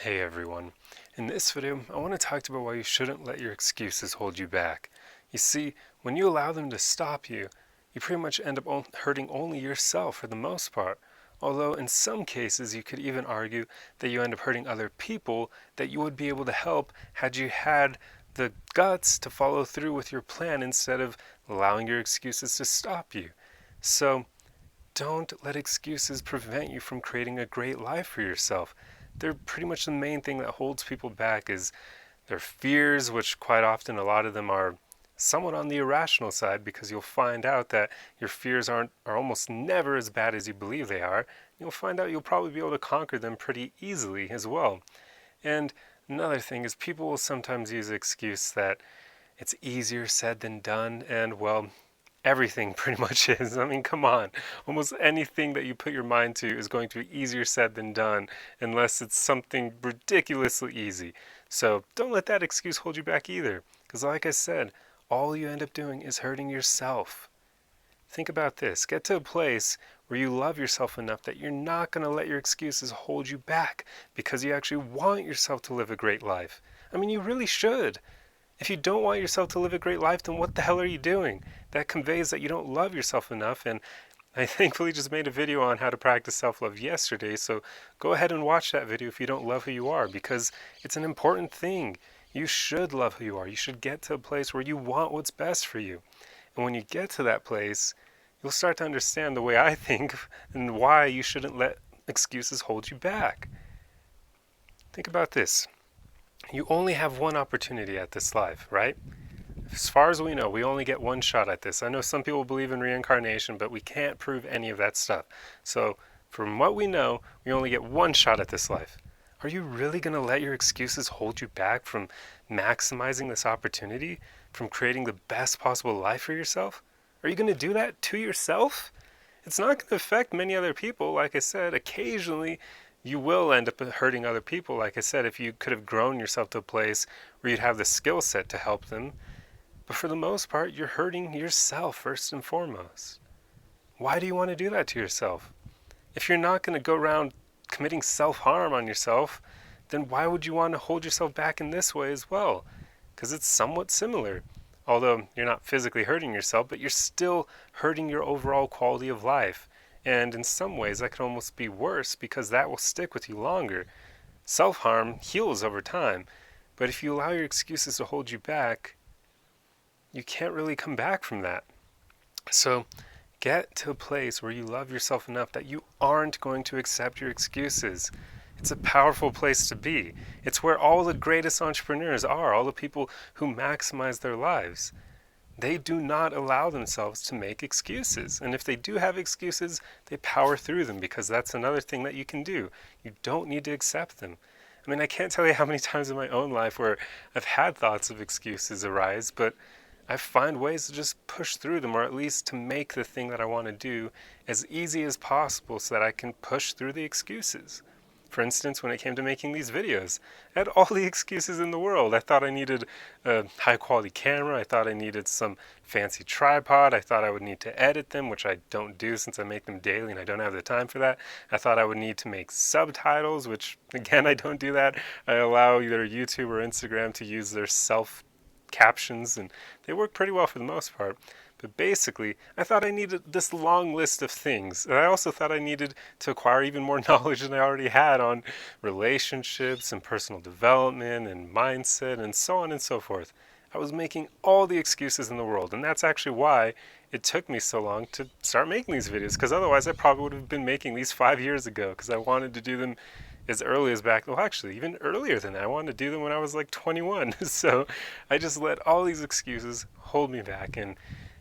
Hey everyone. In this video, I want to talk about why you shouldn't let your excuses hold you back. You see, when you allow them to stop you, you pretty much end up hurting only yourself for the most part. Although in some cases you could even argue that you end up hurting other people that you would be able to help had you had the guts to follow through with your plan instead of allowing your excuses to stop you. So, don't let excuses prevent you from creating a great life for yourself. They're pretty much the main thing that holds people back is their fears, which quite often a lot of them are somewhat on the irrational side because you'll find out that your fears are almost never as bad as you believe they are. You'll find out you'll probably be able to conquer them pretty easily as well. And another thing is people will sometimes use the excuse that it's easier said than done, and well, everything pretty much is. I mean, come on. Almost anything that you put your mind to is going to be easier said than done, unless it's something ridiculously easy. So don't let that excuse hold you back either. Because, like I said, all you end up doing is hurting yourself. Think about this. Get to a place where you love yourself enough that you're not going to let your excuses hold you back because you actually want yourself to live a great life. I mean, you really should. If you don't want yourself to live a great life, then what the hell are you doing? That conveys that you don't love yourself enough. And I thankfully just made a video on how to practice self-love yesterday. So go ahead and watch that video if you don't love who you are, because it's an important thing. You should love who you are. You should get to a place where you want what's best for you. And when you get to that place, you'll start to understand the way I think and why you shouldn't let excuses hold you back. Think about this. You only have one opportunity at this life, right? As far as we know, we only get one shot at this. I know some people believe in reincarnation, but we can't prove any of that stuff. So, from what we know, we only get one shot at this life. Are you really going to let your excuses hold you back from maximizing this opportunity, from creating the best possible life for yourself? Are you going to do that to yourself? It's not going to affect many other people. Like I said, occasionally you will end up hurting other people. Like I said, if you could have grown yourself to a place where you'd have the skill set to help them. But for the most part, you're hurting yourself first and foremost. Why do you want to do that to yourself? If you're not going to go around committing self-harm on yourself, then why would you want to hold yourself back in this way as well? Because it's somewhat similar. Although you're not physically hurting yourself, but you're still hurting your overall quality of life. And in some ways, that could almost be worse because that will stick with you longer. Self-harm heals over time, but if you allow your excuses to hold you back, you can't really come back from that. So get to a place where you love yourself enough that you aren't going to accept your excuses. It's a powerful place to be. It's where all the greatest entrepreneurs are, all the people who maximize their lives. They do not allow themselves to make excuses. And if they do have excuses, they power through them, because that's another thing that you can do. You don't need to accept them. I mean, I can't tell you how many times in my own life where I've had thoughts of excuses arise, but I find ways to just push through them, or at least to make the thing that I want to do as easy as possible so that I can push through the excuses. For instance, when it came to making these videos, I had all the excuses in the world. I thought I needed a high quality camera. I thought I needed some fancy tripod. I thought I would need to edit them, which I don't do since I make them daily and I don't have the time for that. I thought I would need to make subtitles, which again, I don't do that. I allow either YouTube or Instagram to use their self captions, and they work pretty well for the most part. But basically, I thought I needed this long list of things. And I also thought I needed to acquire even more knowledge than I already had on relationships and personal development and mindset and so on and so forth. I was making all the excuses in the world, and that's actually why it took me so long to start making these videos, because otherwise I probably would have been making these 5 years ago, because I wanted to do them as early as back, well, actually, even earlier than that. I wanted to do them when I was like 21. So I just let all these excuses hold me back, and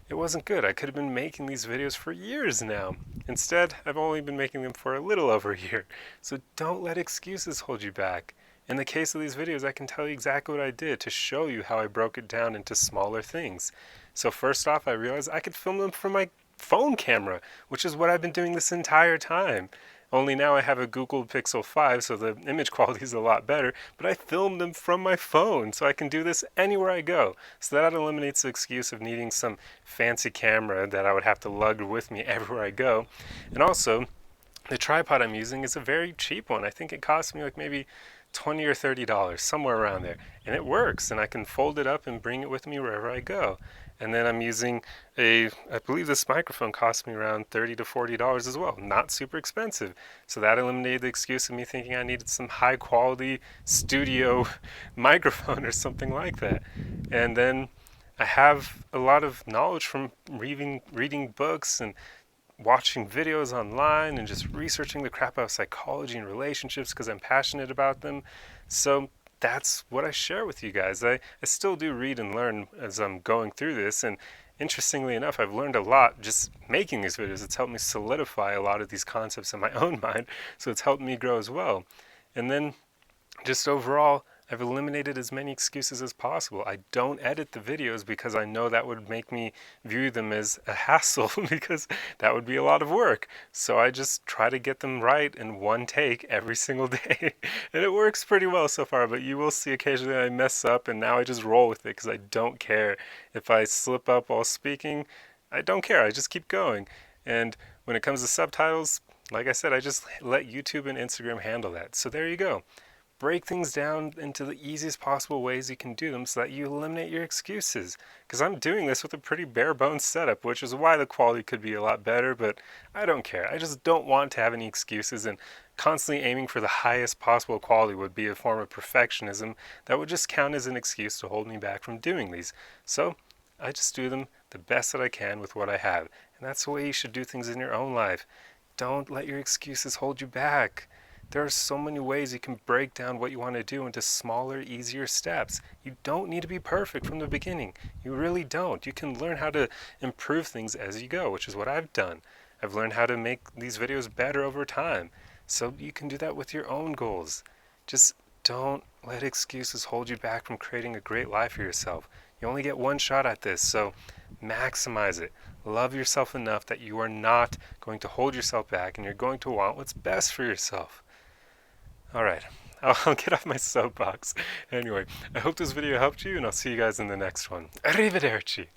it wasn't good. I could have been making these videos for years now. Instead, I've only been making them for a little over a year. So don't let excuses hold you back. In the case of these videos, I can tell you exactly what I did to show you how I broke it down into smaller things. So first off, I realized I could film them from my phone camera, which is what I've been doing this entire time. Only now I have a Google Pixel 5, so the image quality is a lot better, but I filmed them from my phone, so I can do this anywhere I go. So that eliminates the excuse of needing some fancy camera that I would have to lug with me everywhere I go. And also, the tripod I'm using is a very cheap one. I think it cost me like maybe $20 or $30, somewhere around there. And it works, and I can fold it up and bring it with me wherever I go. And then I'm using I believe this microphone cost me around $30 to $40 as well. Not super expensive. So that eliminated the excuse of me thinking I needed some high quality studio microphone or something like that. And then I have a lot of knowledge from reading books and watching videos online and just researching the crap out of psychology and relationships because I'm passionate about them. So that's what I share with you guys. I still do read and learn as I'm going through this, and interestingly enough, I've learned a lot just making these videos. It's helped me solidify a lot of these concepts in my own mind, so it's helped me grow as well. And then just overall, I've eliminated as many excuses as possible. I don't edit the videos because I know that would make me view them as a hassle because that would be a lot of work. So I just try to get them right in one take every single day. And it works pretty well so far, but you will see occasionally I mess up, and now I just roll with it because I don't care. If I slip up while speaking, I don't care. I just keep going. And when it comes to subtitles, like I said, I just let YouTube and Instagram handle that. So there you go. Break things down into the easiest possible ways you can do them so that you eliminate your excuses. Because I'm doing this with a pretty bare bones setup, which is why the quality could be a lot better, but I don't care. I just don't want to have any excuses, and constantly aiming for the highest possible quality would be a form of perfectionism that would just count as an excuse to hold me back from doing these. So I just do them the best that I can with what I have. And that's the way you should do things in your own life. Don't let your excuses hold you back. There are so many ways you can break down what you want to do into smaller, easier steps. You don't need to be perfect from the beginning. You really don't. You can learn how to improve things as you go, which is what I've done. I've learned how to make these videos better over time. So you can do that with your own goals. Just don't let excuses hold you back from creating a great life for yourself. You only get one shot at this, so maximize it. Love yourself enough that you are not going to hold yourself back, and you're going to want what's best for yourself. Alright, I'll get off my soapbox. Anyway, I hope this video helped you, and I'll see you guys in the next one. Arrivederci!